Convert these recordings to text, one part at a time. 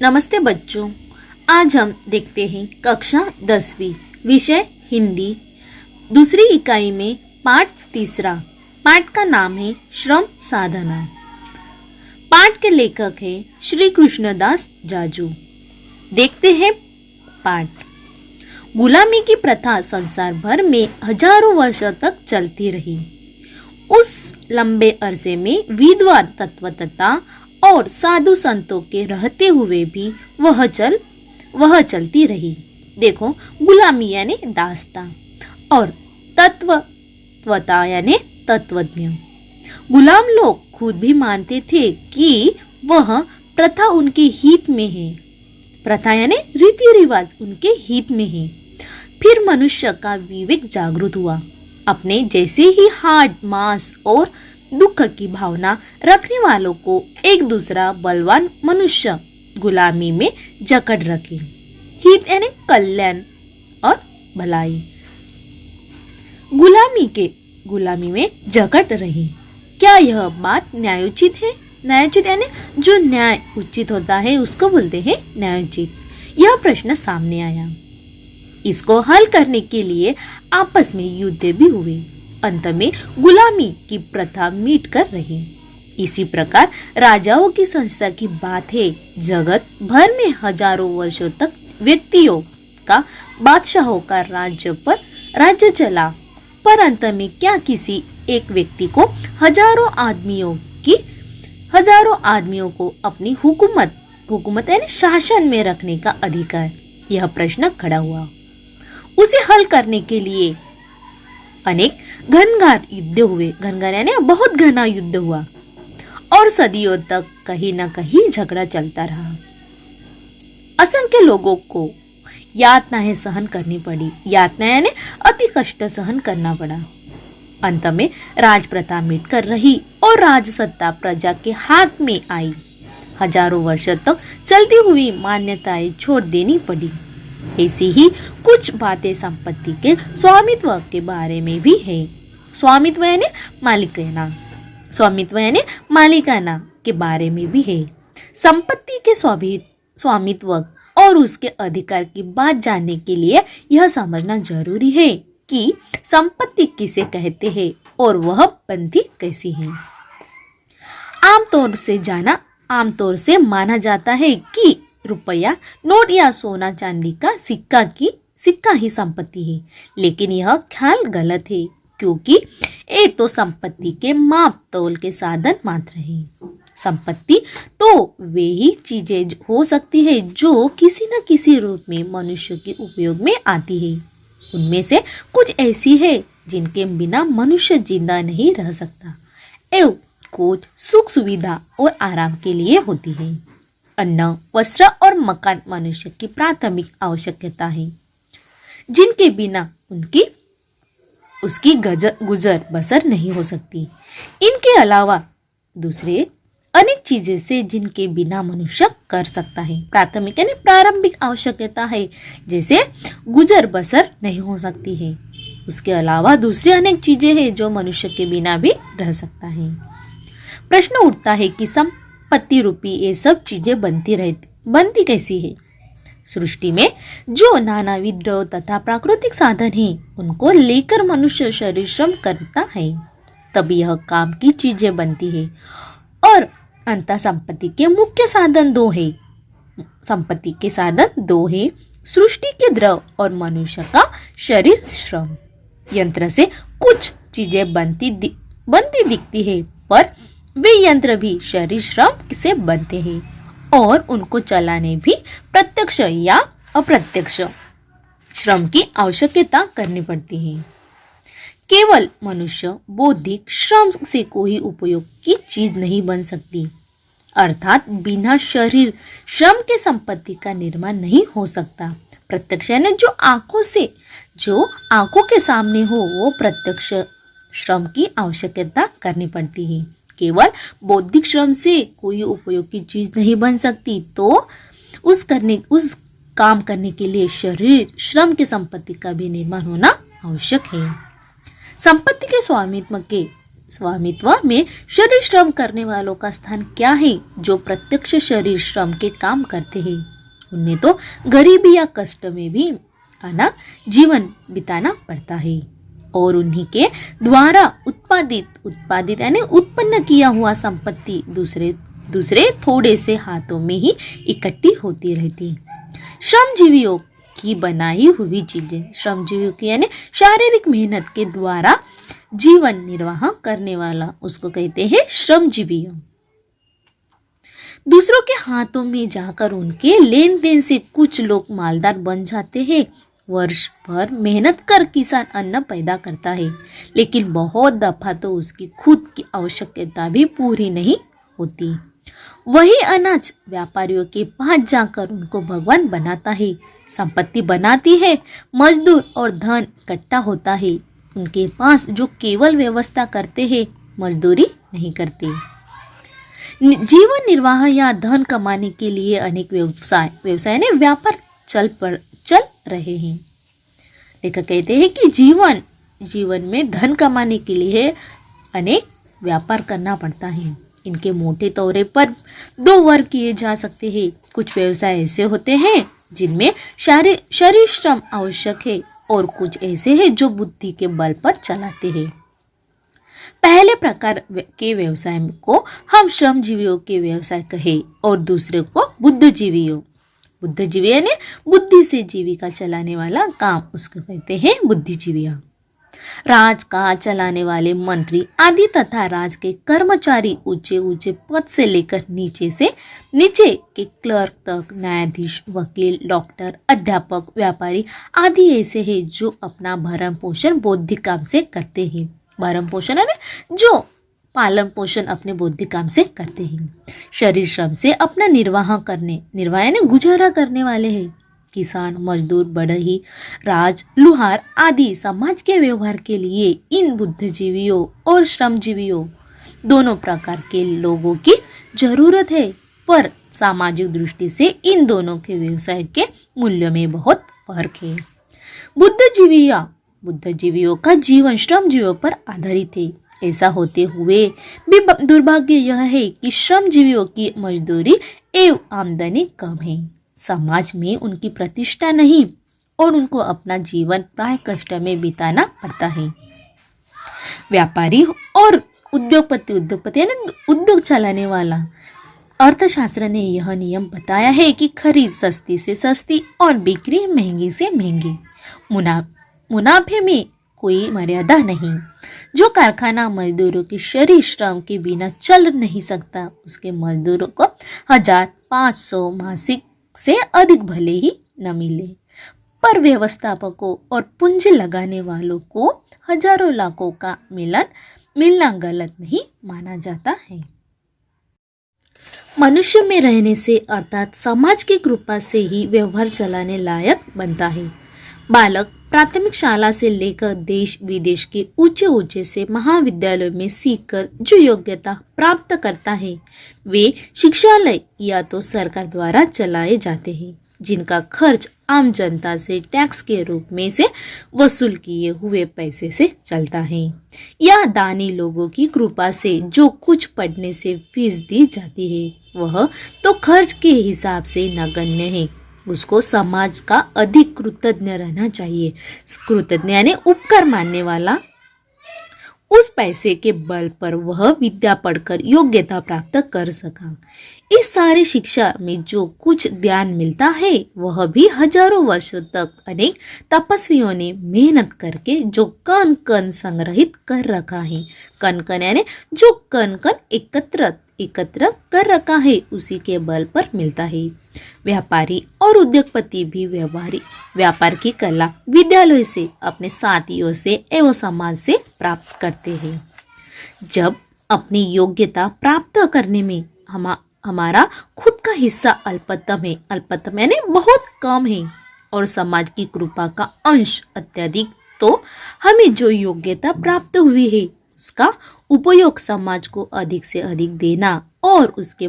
नमस्ते बच्चों, आज हम देखते हैं कक्षा 10वीं विषय हिंदी दूसरी इकाई में पाठ तीसरा। पाठ का नाम है श्रम साधना। पाठ के लेखक है श्री कृष्णदास जाजू। देखते हैं पाठ। गुलामी की प्रथा संसार भर में हजारों वर्षों तक चलती रही। उस लंबे अरसे में विद्वान तत्ववेत्ता और साधु संतों के रहते हुए भी वह चलती रही। देखो, गुलामी यानी दास्ता और तत्ववेत्ता यानी तत्वज्ञ। गुलाम लोग खुद भी मानते थे कि वह प्रथा उनके हित में है। प्रथा यानी रीति रिवाज उनके हित में है। फिर मनुष्य का विवेक जागृत हुआ। अपने जैसे ही हाड मांस और दुख की भावना रखने वालों को एक दूसरा बलवान मनुष्य गुलामी में जकड़ रखे। हित यानी कल्याण और भलाई। गुलामी में जकड़ रही। क्या यह बात न्यायोचित है? न्यायोचित यानी जो न्याय उचित होता है उसको बोलते हैं न्यायोचित। यह प्रश्न सामने आया। इसको हल करने के लिए आपस में युद्ध भी हुए। अंत में गुलामी की प्रथा मिट कर रही। इसी प्रकार राजाओं की संस्था की बात है। जगत भर में हजारों वर्षों तक व्यक्तियों का बादशाहों का राज्य चला, पर अंत में क्या किसी एक व्यक्ति को हजारों आदमियों को अपनी हुकूमत यानी शासन में रखने का अधिकार? यह प्रश्न खड़ा हुआ। उसे हल करने के लिए अनेक घनघार युद्ध हुए। घनघार यानी बहुत घना युद्ध हुआ और सदियों तक कहीं न कहीं झगड़ा चलता रहा। असंख्य लोगों को यातनाएं सहन करनी पड़ी। यातना यानी अति कष्ट सहन करना पड़ा। अंत में राज प्रथा मिट कर रही और राज सत्ता प्रजा के हाथ में आई। हजारों वर्षों तक चलती हुई मान्यताएं छोड़ देनी पड़ी। ऐसी ही कुछ बातें संपत्ति के स्वामित्व के बारे में भी है। स्वामित्व यानी मालिकाना के बारे में भी है। संपत्ति के स्वामित्व और उसके अधिकार की बात जानने के लिए यह समझना जरूरी है कि संपत्ति किसे कहते हैं और वह बनती कैसी है। आमतौर से माना जाता है कि रुपया, नोट या सोना चांदी का सिक्का ही संपत्ति है, लेकिन यह ख्याल गलत है, क्योंकि ये तो संपत्ति के माप तोल के साधन मात्र है। संपत्ति तो वे ही चीजें हो सकती है जो किसी न किसी रूप में मनुष्य के उपयोग में आती है। उनमें से कुछ ऐसी है जिनके बिना मनुष्य जिंदा नहीं रह सकता एवं कुछ सुख सुविधा और आराम के लिए होती है। अन्न, वस्त्र और मकान मनुष्य की प्राथमिक आवश्यकता है, जिनके बिना उसकी गुजर बसर नहीं हो सकती। इनके अलावा दूसरे अनेक चीजें से जिनके बिना मनुष्य कर सकता है। प्राथमिक यानी प्रारंभिक आवश्यकता है, जैसे गुजर बसर नहीं हो सकती है। उसके अलावा दूसरी अनेक चीजें हैं जो मनुष्य के बिना भी रह सकता है। प्रश्न उठता है कि संपत्ति रूपी ये सब चीजें बनती कैसी है? सृष्टि में जो नानाविध द्रव्य तथा प्राकृतिक साधन है, उनको लेकर मनुष्य शरीर श्रम करता है, तब यह काम की चीजें बनती है। और अंतः संपत्ति के मुख्य साधन दो है। सृष्टि के द्रव्य और मनुष्य का शरीर श्रम। यंत्र से कुछ चीजें बनती दिखती है, पर वे यंत्र भी शरीर श्रम से बनते हैं और उनको चलाने भी प्रत्यक्ष या अप्रत्यक्ष श्रम की आवश्यकता करनी पड़ती है। केवल मनुष्य बौद्धिक श्रम से कोई उपयोग की चीज नहीं बन सकती, अर्थात बिना शरीर श्रम के संपत्ति का निर्माण नहीं हो सकता। प्रत्यक्ष यानी जो आंखों के सामने हो, वो प्रत्यक्ष श्रम की आवश्यकता करनी पड़ती है। केवल बौद्धिक श्रम से कोई उपयोग की चीज नहीं बन सकती, तो उस काम करने के लिए शरीर श्रम के संपत्ति का भी निर्माण होना आवश्यक है। संपत्ति के स्वामित्व में शरीर श्रम करने वालों का स्थान क्या है? जो प्रत्यक्ष शरीर श्रम के काम करते हैं उन्हें तो गरीबी या कष्ट में भी आना जीवन बिताना पड़ता है और उन्हीं के द्वारा उत्पादित यानी उत्पन्न किया हुआ संपत्ति दूसरे थोड़े से हाथों में ही इकट्ठी होती रहती। श्रमजीवियों की बनाई हुई चीजें, श्रमजीवियों की यानी शारीरिक मेहनत के द्वारा जीवन निर्वाह करने वाला उसको कहते हैं श्रमजीवी। दूसरों के हाथों में जाकर उनके लेन देन से कुछ लोग मालदार बन जाते हैं। वर्ष भर मेहनत कर किसान अन्न पैदा करता है, लेकिन बहुत दफा तो उसकी खुद की आवश्यकता भी पूरी नहीं होती। वही अनाज व्यापारियों के पास जाकर उनको भगवान बनाता है, संपत्ति बनाती है, मजदूर और धन इकट्ठा होता है। उनके पास जो केवल व्यवस्था करते हैं, मजदूरी नहीं करते। जीवन निर्वाह या धन कमाने के लिए अनेक व्यवसाय ने व्यापार चल रहे हैं। लेखक कहते हैं कि जीवन में धन कमाने के लिए अनेक व्यापार करना पड़ता है। इनके मोटे तौर पर दो वर्ग किए जा सकते हैं। कुछ व्यवसाय ऐसे होते हैं जिनमें शरीर श्रम आवश्यक है और कुछ ऐसे हैं जो बुद्धि के बल पर चलाते हैं। पहले प्रकार के व्यवसाय को हम श्रमजीवियों के व्यवसाय कहे और दूसरे को बुद्धिजीवी यानी बुद्धि से जीविका चलाने वाला काम उसको कहते हैं बुद्धिजीविया। राज का चलाने वाले मंत्री आदि तथा राज के कर्मचारी ऊंचे पद से लेकर नीचे के क्लर्क तक, न्यायाधीश, वकील, डॉक्टर, अध्यापक, व्यापारी आदि ऐसे हैं जो अपना भरण पोषण बौद्धिक काम से करते हैं। भरण पोषण है जो पालन पोषण अपने बौद्धिक काम से करते हैं। शरीर श्रम से अपना निर्वाह यानी गुजारा करने वाले हैं। किसान, मजदूर, बढ़ई, राज, लुहार आदि समाज के व्यवहार के लिए इन बुद्धिजीवियों और श्रमजीवियों दोनों प्रकार के लोगों की जरूरत है, पर सामाजिक दृष्टि से इन दोनों के व्यवसाय के मूल्य में बहुत फर्क है। बुद्धिजीवियों का जीवन श्रमजीवियों पर आधारित है। ऐसा होते हुए भी दुर्भाग्य यह है कि श्रमजीवियों की मजदूरी एवं आमदनी कम है। समाज में उनकी प्रतिष्ठा नहीं और उनको अपना जीवन प्राय कष्ट में बिताना पड़ता है। व्यापारी और उद्योगपति यानी उद्योग चलाने वाला, अर्थशास्त्र ने यह नियम बताया है कि खरीद सस्ती से सस्ती और बिक्री महंगी से महंगी। मुनाफे में कोई मर्यादा नहीं। जो कारखाना मजदूरों के शरीर श्रम के बिना चल नहीं सकता, उसके मजदूरों को 1500 मासिक से अधिक भले ही न मिले, पर व्यवस्थापकों और पूंजी लगाने वालों को हजारों लाखों का मिलना गलत नहीं माना जाता है। मनुष्य में रहने से अर्थात समाज की कृपा से ही व्यवहार चलाने लायक बनता है। बालक प्राथमिक शाला से लेकर देश विदेश के ऊंचे से महाविद्यालय में सीखकर जो योग्यता प्राप्त करता है, वे शिक्षालय या तो सरकार द्वारा चलाए जाते हैं, जिनका खर्च आम जनता से टैक्स के रूप में से वसूल किए हुए पैसे से चलता है, या दानी लोगों की कृपा से जो कुछ पढ़ने से फीस दी जाती है, वह तो खर्च के हिसाब से नगण्य है। उसको समाज का अधिक कृतज्ञ रहना चाहिए। कृतज्ञ यानी उपकार मानने वाला। उस पैसे के बल पर वह विद्या पढ़कर योग्यता प्राप्त कर सका। इस सारी शिक्षा में जो कुछ ज्ञान मिलता है, वह भी हजारों वर्षों तक अनेक तपस्वियों ने मेहनत करके जो कण कण संग्रहित कर रखा है। कण कण यानी जो कण कण एकत्र कर रखा है, उसी के बल पर मिलता है। व्यापारी और उद्योगपति भी व्यापार की कला विद्यालय से, अपने साथियों से एवं समाज से प्राप्त करते हैं। जब अपनी योग्यता प्राप्त करने में हमारा खुद का हिस्सा अल्पतम यानी बहुत कम है, और समाज की कृपा का अंश अत्यधिक, तो हमें जो योग्यता प्राप्त हुई है उसका उपयोग समाज को अधिक से अधिक देना और उसके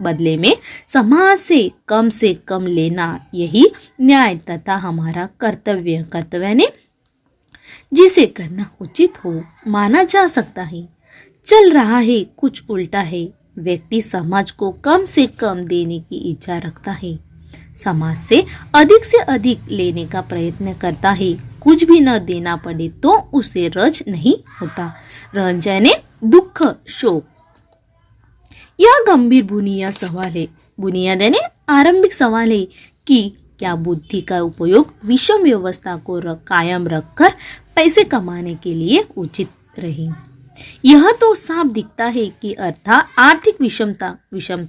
बदले में समाज से कम लेना, यही न्याय तथा हमारा कर्तव्य ने जिसे करना उचित हो माना जा सकता है। चल रहा है कुछ उल्टा है। व्यक्ति समाज को कम से कम देने की इच्छा रखता है, समाज से अधिक लेने का प्रयत्न करता है। कुछ भी न देना पड़े तो उसे रज नहीं होता। रंज यानी दुख, शोक। यह गंभीर बुनियाद यानी आरंभिक सवाल है कि क्या बुद्धि का उपयोग विषम व्यवस्था को कायम रखकर पैसे कमाने के लिए उचित रहे। यह तो साफ दिखता है कि अर्थात आर्थिक विषमता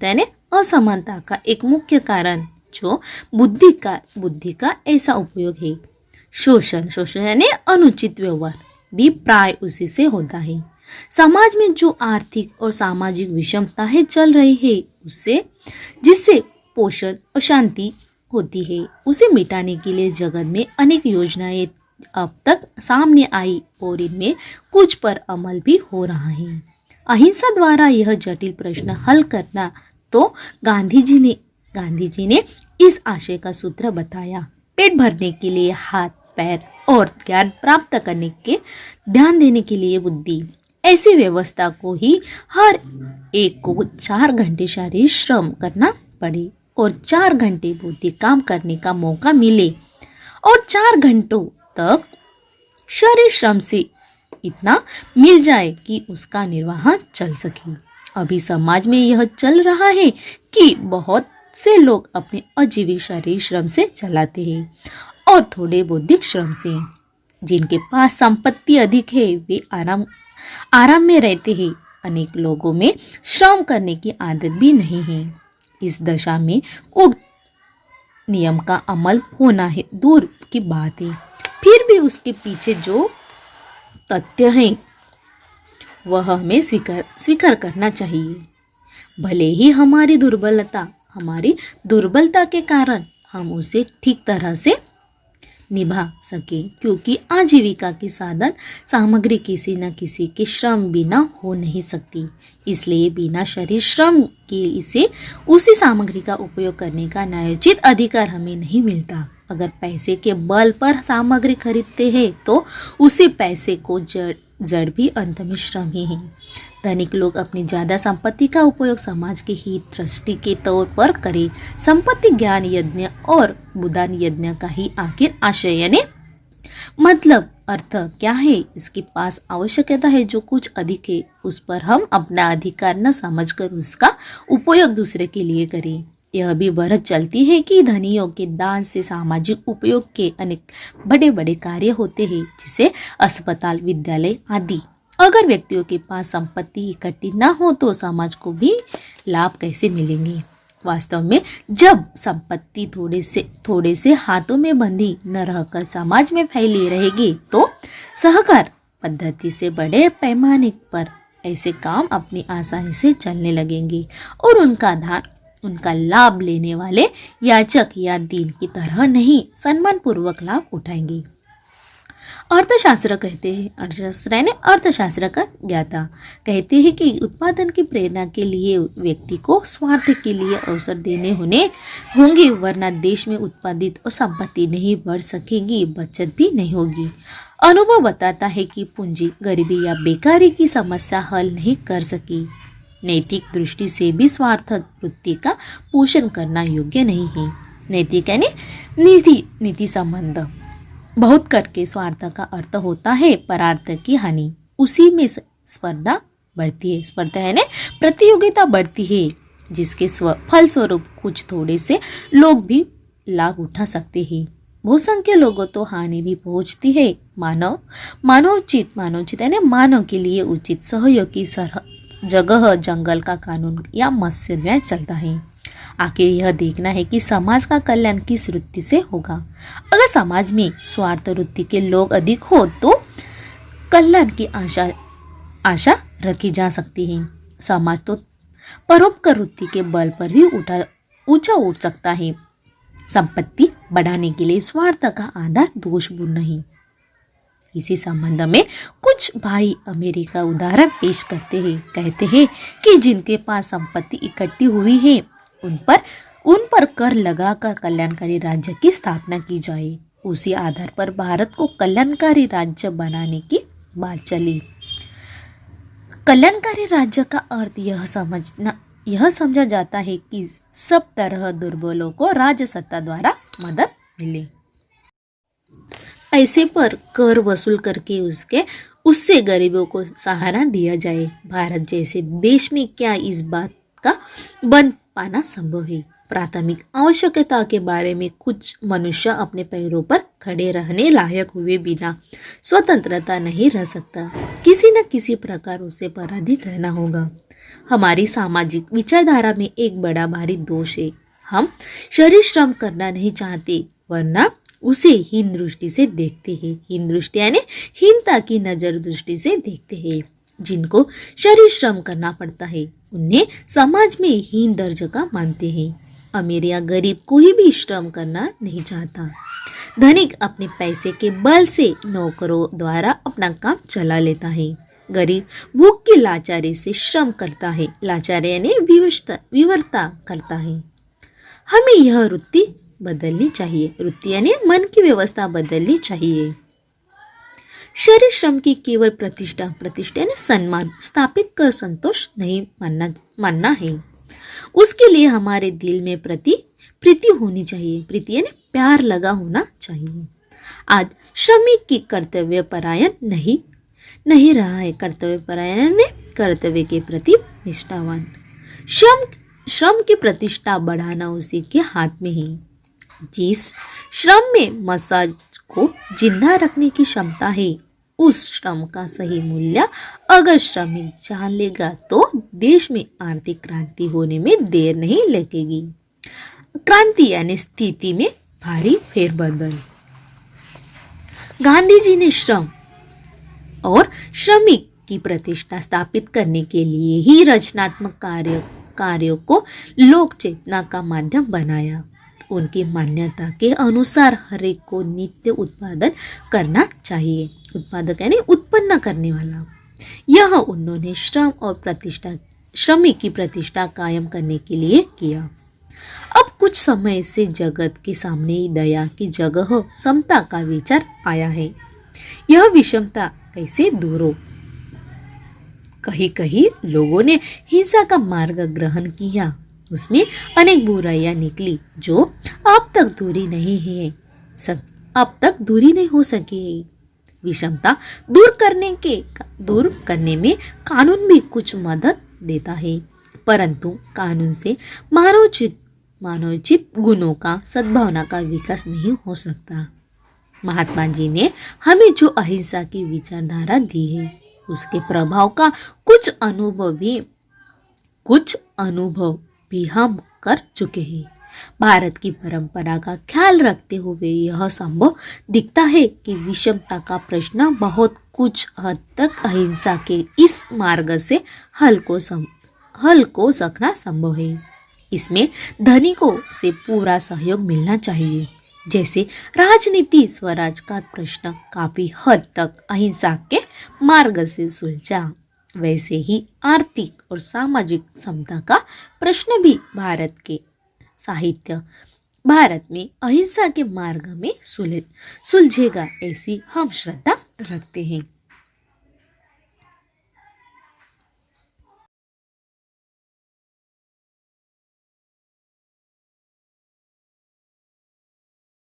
यानी असमानता का एक मुख्य कारण जो बुद्धि का ऐसा उपयोग है। शोषण यानी अनुचित व्यवहार भी प्राय उसी से होता है। समाज में जो आर्थिक और सामाजिक विषमताएं चल रही है उससे जिससे पोषण और शांति होती है, उसे मिटाने के लिए जगत में अनेक योजनाएं अब तक सामने आई और इनमें कुछ पर अमल भी हो रहा है। अहिंसा द्वारा यह जटिल प्रश्न हल करना तो गांधी जी ने इस आशय का सूत्र बताया। पेट भरने के लिए हाथ पैर और ज्ञान प्राप्त करने के ध्यान देने के लिए बुद्धि। ऐसी व्यवस्था को ही हर एक को 4 घंटे शारीरिक श्रम करना पड़े और 4 घंटे बुद्धि काम करने का मौका मिले और 4 घंटों तक शरीर श्रम से इतना मिल जाए कि उसका निर्वाह चल सके। अभी समाज में यह चल रहा है कि बहुत से लोग अपने अजीविक शारीरिक श्रम से चलाते हैं और थोड़े बौद्धिक श्रम से। जिनके पास संपत्ति अधिक है वे आराम में रहते हैं। अनेक लोगों में श्रम करने की आदत भी नहीं है। इस दशा में उक्त नियम का अमल होना है दूर की बात है। फिर भी उसके पीछे जो तथ्य है वह हमें स्वीकार करना चाहिए। भले ही हमारी दुर्बलता के कारण हम उसे ठीक तरह से निभा सके, क्योंकि आजीविका की साधन सामग्री किसी न किसी के श्रम बिना हो नहीं सकती। इसलिए बिना शरीर श्रम के इसे उसी सामग्री का उपयोग करने का न्यायोचित अधिकार हमें नहीं मिलता। अगर पैसे के बल पर सामग्री खरीदते हैं तो उसी पैसे को जड़ भी अंत में श्रम ही है। धनिक लोग अपनी ज्यादा संपत्ति का उपयोग समाज के हित दृष्टि के तौर पर करें। संपत्ति ज्ञान यज्ञ और बुदान यज्ञ का ही आखिर आशय यानी मतलब अर्थ क्या है। इसके पास आवश्यकता है जो कुछ अधिक है उस पर हम अपना अधिकार न समझकर उसका उपयोग दूसरे के लिए करें। यह भी बहस चलती है कि धनियों के दान से सामाजिक उपयोग के अनेक बड़े बड़े कार्य होते हैं, जैसे अस्पताल, विद्यालय आदि। अगर व्यक्तियों के पास संपत्ति इकट्ठी न हो तो समाज को भी लाभ कैसे मिलेंगे। वास्तव में जब संपत्ति थोड़े से हाथों में बंधी न रहकर समाज में फैली रहेगी तो सहकार पद्धति से बड़े पैमाने पर ऐसे काम अपनी आसानी से चलने लगेंगे और उनका लाभ लेने वाले याचक या दीन की तरह नहीं सम्मान पूर्वक लाभ उठाएंगे। अर्थशास्त्र का ज्ञाता कहते हैं कि उत्पादन की प्रेरणा के लिए व्यक्ति को स्वार्थ के लिए अवसर देने होंगे, वरना देश में उत्पादित और संपत्ति नहीं बढ़ सकेगी, बचत भी नहीं होगी। अनुभव बताता है कि पूंजी गरीबी या बेकारी की समस्या हल नहीं कर सकी। नैतिक दृष्टि से भी स्वार्थ वृत्ति का पोषण करना योग्य नहीं है। नैतिक यानी नीति संबंध। बहुत करके स्वार्थ का अर्थ होता है परार्थ की हानि। उसी में स्पर्धा बढ़ती है। स्पर्धा यानी प्रतियोगिता बढ़ती है, जिसके फलस्वरूप कुछ थोड़े से लोग भी लाभ उठा सकते हैं। बहुसंख्य लोगों तो हानि भी पहुंचती है। मानवोचित यानी मानव के लिए उचित सहयोग की जगह जंगल का कानून या मत्स्य न्याय चलता है। आखिर यह देखना है कि समाज का कल्याण किस वृत्ति से होगा। अगर समाज में स्वार्थ वृत्ति के लोग अधिक हो तो कल्याण की आशा रखी जा सकती है। समाज तो परोपकार वृत्ति के बल पर ही ऊंचा उठ सकता है। संपत्ति बढ़ाने के लिए स्वार्थ का आधार दोषपूर्ण नहीं। इसी संबंध में कुछ भाई अमेरिका उदाहरण पेश करते हैं। कहते हैं कि जिनके पास संपत्ति इकट्ठी हुई है उन पर कर लगाकर कल्याणकारी राज्य की स्थापना की जाए। उसी आधार पर भारत को कल्याणकारी राज्य बनाने की बात चली। कल्याणकारी राज्य का अर्थ यह समझा जाता है कि सब तरह दुर्बलों को राज्य सत्ता द्वारा मदद मिले। पैसे पर कर वसूल करके उससे गरीबों को सहारा दिया जाए। भारत जैसे देश में क्या इस बात का बन पाना संभव है? प्राथमिक आवश्यकता के बारे में कुछ मनुष्य अपने पैरों पर खड़े रहने लायक हुए बिना स्वतंत्रता नहीं रह सकता। किसी न किसी प्रकार उसे पराधीन रहना होगा। हमारी सामाजिक विचारधारा में एक बड़ा भारी दोष है। हम शरीर श्रम करना नहीं चाहते, वरना उसे हीन दृष्टि से देखते हैं। हीन दृष्टि यानी हीनता की नजर दृष्टि से देखते हैं। जिनको शरीर श्रम करना पड़ता है उन्हें समाज में हीन दर्जे का मानते हैं। अमीर या गरीब कोई भी श्रम करना नहीं चाहता। धनिक अपने पैसे के बल से नौकरों द्वारा अपना काम चला लेता है। गरीब भूख की लाचारी से श्रम करता है। लाचारी यानी विवरता करता है। हमें यह वृत्ति बदलनी चाहिए। वृत्ति यानी मन की व्यवस्था बदलनी चाहिए। शरीर श्रम की केवल प्रतिष्ठा यानी सम्मान स्थापित कर संतोष नहीं मानना है। उसके लिए हमारे दिल में प्रीति होनी चाहिए। प्रीति यानी प्यार लगा होना चाहिए। आज श्रमिक की कर्तव्य परायण नहीं रहा है। कर्तव्य परायण यानी कर्तव्य के प्रति निष्ठावान। श्रम की प्रतिष्ठा बढ़ाना उसी के हाथ में है। जिस श्रम में मसाज को जिंदा रखने की क्षमता है, उस श्रम का सही मूल्य अगर श्रमिक जान लेगा तो देश में आर्थिक क्रांति होने में देर नहीं लगेगी। क्रांति यानी स्थिति में भारी फेरबदल। गांधी जी ने श्रम और श्रमिक की प्रतिष्ठा स्थापित करने के लिए ही रचनात्मक कार्यों को लोक चेतना का माध्यम बनाया। उनकी मान्यता के अनुसार हर एक को नित्य उत्पादन करना चाहिए। उत्पादक यानी उत्पन्न करने वाला। यह उन्होंने श्रमिक की प्रतिष्ठा कायम करने के लिए किया। अब कुछ समय से जगत के सामने दया की जगह समता का विचार आया है। यह विषमता कैसे दूर हो? कहीं कहीं लोगों ने हिंसा का मार्ग ग्रहण किया। उसमें अनेक बुराइयां निकली जो अब तक दूरी नहीं हो सकी है। विषमता दूर करने में कानून भी कुछ मदद देता है, परंतु कानून से मानवोचित गुणों का सद्भावना का विकास नहीं हो सकता। महात्मा जी ने हमें जो अहिंसा की विचारधारा दी है, उसके प्रभाव का कुछ अनुभव भी हम कर चुके हैं। भारत की परंपरा का ख्याल रखते हुए यह संभव दिखता है कि विषमता का प्रश्न बहुत कुछ हद तक अहिंसा के इस मार्ग से हल को सकना संभव है। इसमें धनिकों से पूरा सहयोग मिलना चाहिए। जैसे राजनीति स्वराज का प्रश्न काफी हद तक अहिंसा के मार्ग से सुलझा, वैसे ही आर्थिक और सामाजिक समता का प्रश्न भी भारत में अहिंसा के मार्ग में सुलझेगा, ऐसी हम श्रद्धा रखते हैं।